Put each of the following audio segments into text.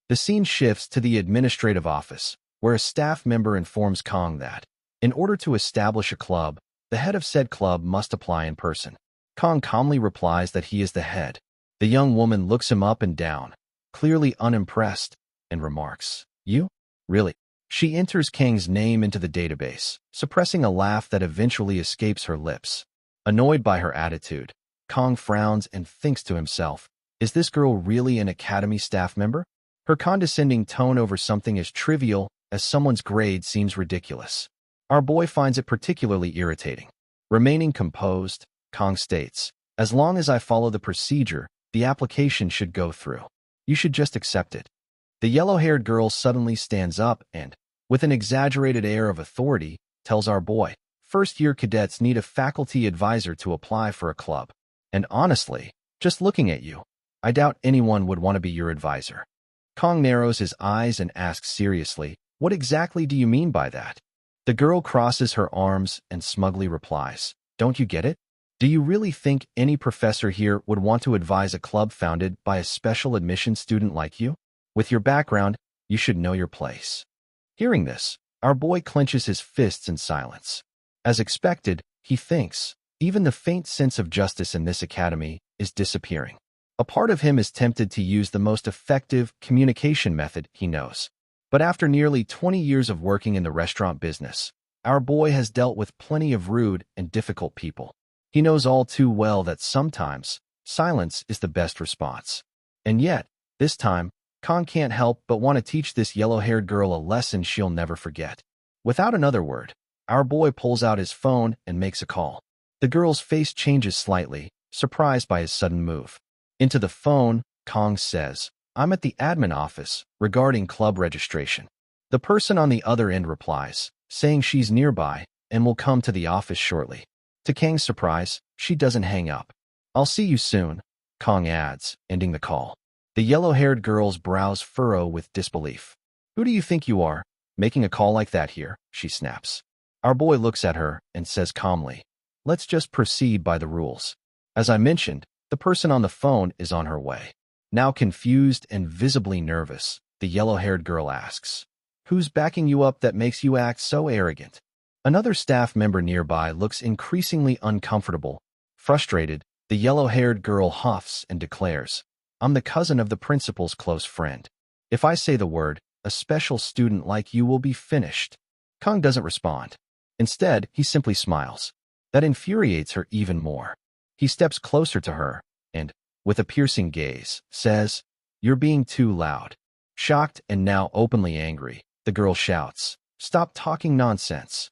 The scene shifts to the administrative office, where a staff member informs Kong that, in order to establish a club, the head of said club must apply in person. Kong calmly replies that he is the head. The young woman looks him up and down, clearly unimpressed, and remarks, "You? Really?" She enters Kang's name into the database, suppressing a laugh that eventually escapes her lips. Annoyed by her attitude, Kong frowns and thinks to himself, is this girl really an academy staff member? Her condescending tone over something as trivial as someone's grade seems ridiculous. Our boy finds it particularly irritating. Remaining composed, Kong states, as long as I follow the procedure, the application should go through. You should just accept it. The yellow-haired girl suddenly stands up and, with an exaggerated air of authority, tells our boy, first-year cadets need a faculty advisor to apply for a club. And honestly, just looking at you, I doubt anyone would want to be your advisor. Kong narrows his eyes and asks seriously, what exactly do you mean by that? The girl crosses her arms and smugly replies, don't you get it? Do you really think any professor here would want to advise a club founded by a special admission student like you? With your background, you should know your place. Hearing this, our boy clenches his fists in silence. As expected, he thinks, even the faint sense of justice in this academy is disappearing. A part of him is tempted to use the most effective communication method he knows. But after nearly 20 years of working in the restaurant business, our boy has dealt with plenty of rude and difficult people. He knows all too well that sometimes silence is the best response. And yet, this time, Kong can't help but want to teach this yellow-haired girl a lesson she'll never forget. Without another word, our boy pulls out his phone and makes a call. The girl's face changes slightly, surprised by his sudden move. Into the phone, Kong says, I'm at the admin office regarding club registration. The person on the other end replies, saying she's nearby and will come to the office shortly. To Kang's surprise, she doesn't hang up. I'll see you soon, Kong adds, ending the call. The yellow-haired girl's brows furrow with disbelief. Who do you think you are, making a call like that here? She snaps. Our boy looks at her and says calmly, let's just proceed by the rules. As I mentioned, the person on the phone is on her way. Now confused and visibly nervous, the yellow-haired girl asks, who's backing you up that makes you act so arrogant? Another staff member nearby looks increasingly uncomfortable. Frustrated, the yellow-haired girl huffs and declares, I'm the cousin of the principal's close friend. If I say the word, a special student like you will be finished. Kong doesn't respond. Instead, he simply smiles. That infuriates her even more. He steps closer to her and, with a piercing gaze, says, you're being too loud. Shocked and now openly angry, the girl shouts, stop talking nonsense.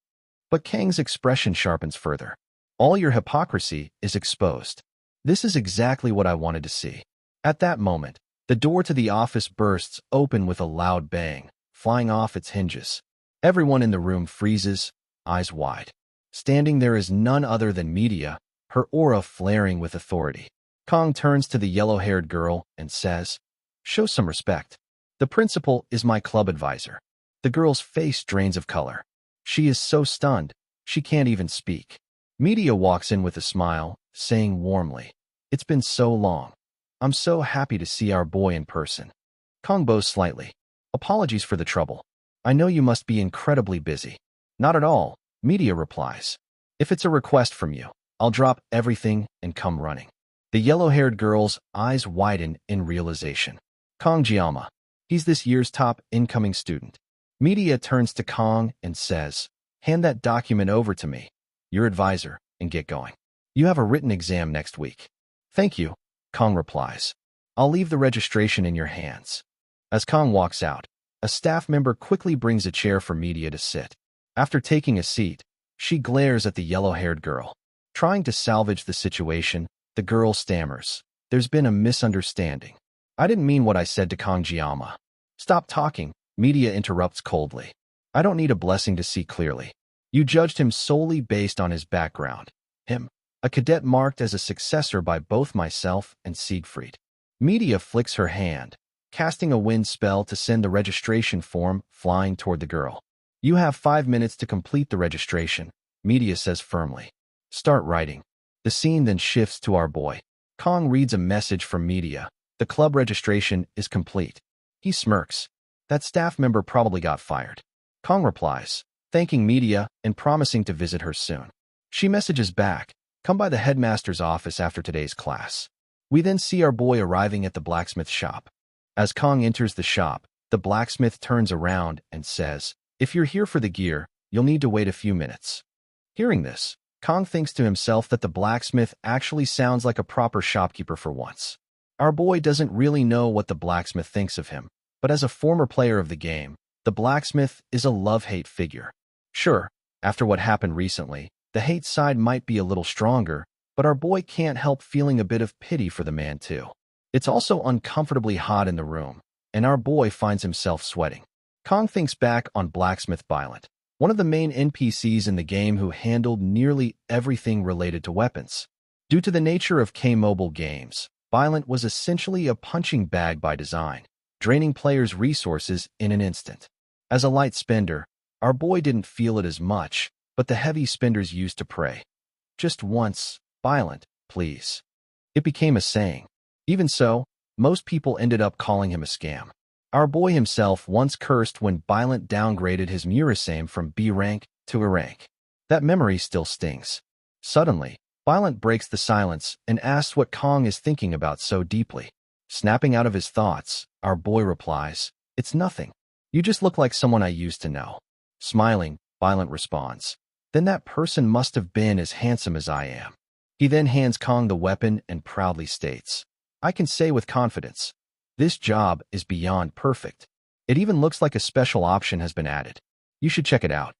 But Kang's expression sharpens further. All your hypocrisy is exposed. This is exactly what I wanted to see. At that moment, the door to the office bursts open with a loud bang, flying off its hinges. Everyone in the room freezes, eyes wide. Standing there is none other than Media, her aura flaring with authority. Kong turns to the yellow-haired girl and says, show some respect. The principal is my club advisor. The girl's face drains of color. She is so stunned, she can't even speak. Media walks in with a smile, saying warmly, it's been so long. I'm so happy to see our boy in person. Kong bows slightly. Apologies for the trouble. I know you must be incredibly busy. Not at all, Media replies. If it's a request from you, I'll drop everything and come running. The yellow-haired girl's eyes widen in realization. Kong Jiama. He's this year's top incoming student. Media turns to Kong and says, hand that document over to me, your advisor, and get going. You have a written exam next week. Thank you, Kong replies. I'll leave the registration in your hands. As Kong walks out, a staff member quickly brings a chair for Media to sit. After taking a seat, she glares at the yellow-haired girl. Trying to salvage the situation, the girl stammers. There's been a misunderstanding. I didn't mean what I said to Kong Jiama. Stop talking, Media interrupts coldly. I don't need a blessing to see clearly. You judged him solely based on his background. Him, a cadet marked as a successor by both myself and Siegfried. Media flicks her hand, casting a wind spell to send the registration form flying toward the girl. You have 5 minutes to complete the registration, Media says firmly. Start writing. The scene then shifts to our boy. Kong reads a message from Media. The club registration is complete. He smirks. That staff member probably got fired. Kong replies, thanking media and promising to visit her soon. She messages back, come by the headmaster's office after today's class. We then see our boy arriving at the blacksmith shop. As Kong enters the shop, the blacksmith turns around and says, if you're here for the gear, you'll need to wait a few minutes. Hearing this, Kong thinks to himself that the blacksmith actually sounds like a proper shopkeeper for once. Our boy doesn't really know what the blacksmith thinks of him, but as a former player of the game, the blacksmith is a love-hate figure. Sure, after what happened recently, the hate side might be a little stronger, but our boy can't help feeling a bit of pity for the man too. It's also uncomfortably hot in the room, and our boy finds himself sweating. Kong thinks back on Blacksmith Violent, one of the main NPCs in the game who handled nearly everything related to weapons. Due to the nature of K-mobile games, Violent was essentially a punching bag by design, draining players' resources in an instant. As a light spender, our boy didn't feel it as much, but the heavy spenders used to pray. Just once, Violent, please. It became a saying. Even so, most people ended up calling him a scam. Our boy himself once cursed when Violent downgraded his Murasame from B rank to A rank. That memory still stings. Suddenly, Violent breaks the silence and asks what Kong is thinking about so deeply. Snapping out of his thoughts, our boy replies, it's nothing. You just look like someone I used to know. Smiling, Violent responds, then that person must have been as handsome as I am. He then hands Kong the weapon and proudly states, I can say with confidence, this job is beyond perfect. It even looks like a special option has been added. You should check it out.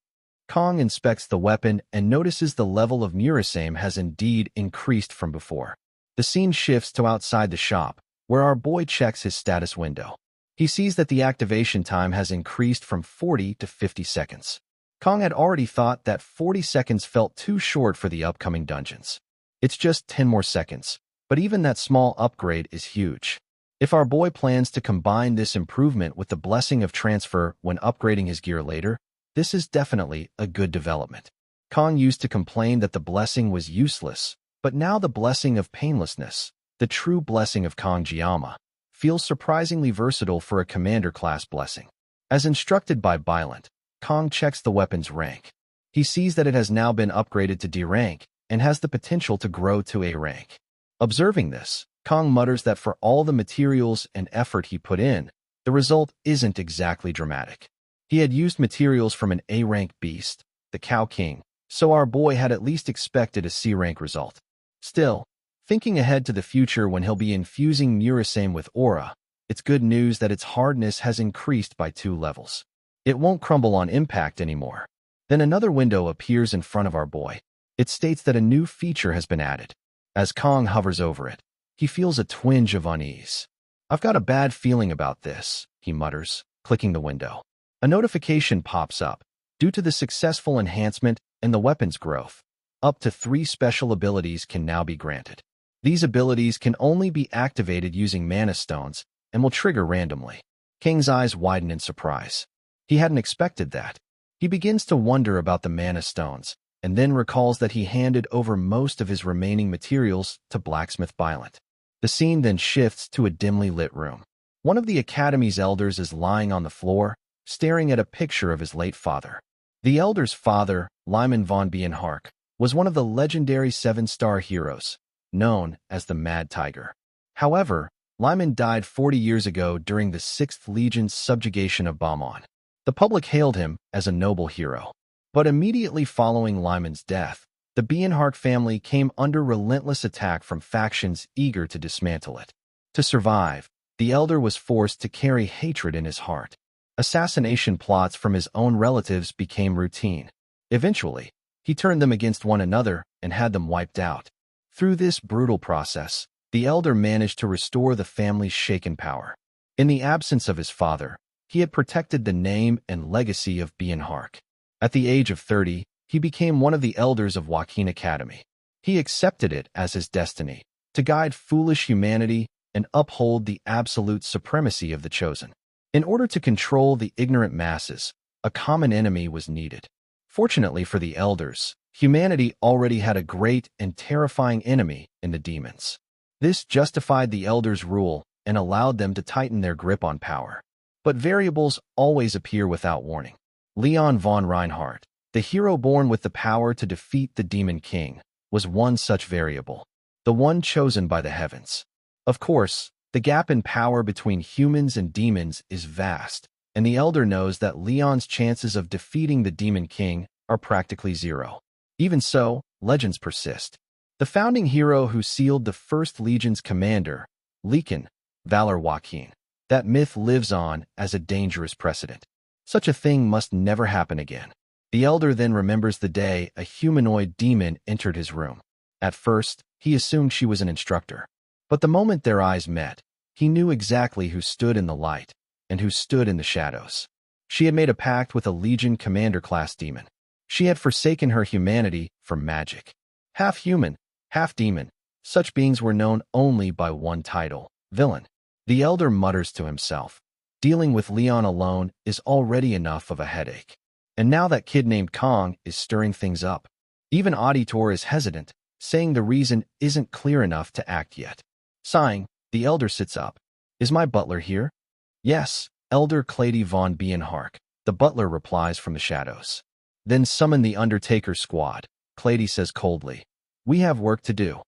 Kong inspects the weapon and notices the level of Murasame has indeed increased from before. The scene shifts to outside the shop, where our boy checks his status window. He sees that the activation time has increased from 40 to 50 seconds. Kong had already thought that 40 seconds felt too short for the upcoming dungeons. It's just 10 more seconds, but even that small upgrade is huge. If our boy plans to combine this improvement with the blessing of transfer when upgrading his gear later, this is definitely a good development. Kong used to complain that the blessing was useless, but now the blessing of painlessness, the true blessing of Kong-Jiyama, feels surprisingly versatile for a commander class blessing. As instructed by Violent, Kong checks the weapon's rank. He sees that it has now been upgraded to D rank and has the potential to grow to A rank. Observing this, Kong mutters that for all the materials and effort he put in, the result isn't exactly dramatic. He had used materials from an A-rank beast, the Cow King, so our boy had at least expected a C-rank result. Still, thinking ahead to the future when he'll be infusing Murasame with Aura, it's good news that its hardness has increased by 2 levels. It won't crumble on impact anymore. Then another window appears in front of our boy. It states that a new feature has been added. As Kong hovers over it, he feels a twinge of unease. I've got a bad feeling about this, he mutters, clicking the window. A notification pops up. Due to the successful enhancement and the weapon's growth, up to 3 special abilities can now be granted. These abilities can only be activated using mana stones and will trigger randomly. King's eyes widen in surprise. He hadn't expected that. He begins to wonder about the mana stones, and then recalls that he handed over most of his remaining materials to Blacksmith Violent. The scene then shifts to a dimly lit room. One of the Academy's elders is lying on the floor, staring at a picture of his late father. The elder's father, Lyman von Bienhark, was one of the legendary 7-star heroes, known as the Mad Tiger. However, Lyman died 40 years ago during the 6th Legion's subjugation of Bamon. The public hailed him as a noble hero. But immediately following Lyman's death, the Bienhark family came under relentless attack from factions eager to dismantle it. To survive, the elder was forced to carry hatred in his heart. Assassination plots from his own relatives became routine. Eventually, he turned them against one another and had them wiped out. Through this brutal process, the elder managed to restore the family's shaken power. In the absence of his father, he had protected the name and legacy of Bienhark. At the age of 30, he became one of the elders of Awakens Academy. He accepted it as his destiny, to guide foolish humanity and uphold the absolute supremacy of the Chosen. In order to control the ignorant masses, a common enemy was needed. Fortunately for the elders, humanity already had a great and terrifying enemy in the demons. This justified the elders' rule and allowed them to tighten their grip on power. But variables always appear without warning. Leon von Reinhardt, the hero born with the power to defeat the Demon King, was one such variable, the one chosen by the heavens. Of course, the gap in power between humans and demons is vast, and the Elder knows that Leon's chances of defeating the Demon King are practically zero. Even so, legends persist. The founding hero who sealed the First Legion's commander, Lekin, Valor Joaquin. That myth lives on as a dangerous precedent. Such a thing must never happen again. The Elder then remembers the day a humanoid demon entered his room. At first, he assumed she was an instructor. But the moment their eyes met, he knew exactly who stood in the light and who stood in the shadows. She had made a pact with a Legion commander-class demon. She had forsaken her humanity for magic. Half human, half demon, such beings were known only by one title, villain. The Elder mutters to himself, dealing with Leon alone is already enough of a headache. And now that kid named Kong is stirring things up. Even Auditor is hesitant, saying the reason isn't clear enough to act yet. Sighing, the Elder sits up. Is my butler here? Yes, Elder Clady von Bienhark, the butler replies from the shadows. Then summon the Undertaker squad, Clady says coldly. We have work to do.